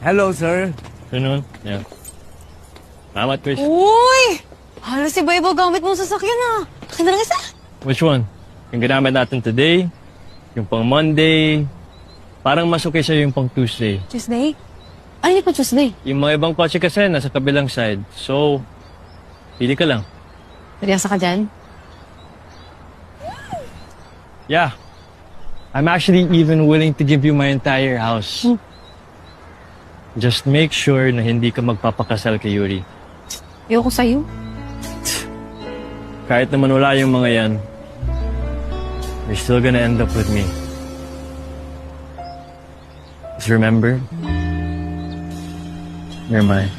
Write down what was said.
Hello, sir. Ganun? Yeah. Salamat, Chris. Uy! Halos iba-iba gamit mong sasakyan ah. Akin na lang isa. Which one? Yung ginamit natin today? Yung pang Monday? Parang mas okay sa'yo yung pang Tuesday. Tuesday? Ano yung Tuesday? Yung mga ibang kotse kasi nasa kabilang side. So, pili ka lang. Seryoso ka dyan? Yeah. I'm actually even willing to give you my entire house. Just make sure na hindi ka magpapakasal kay Yuri. Ayoko sa'yo. Kahit naman wala yung mga yan, you're still gonna end up with me. Just remember, you're mine.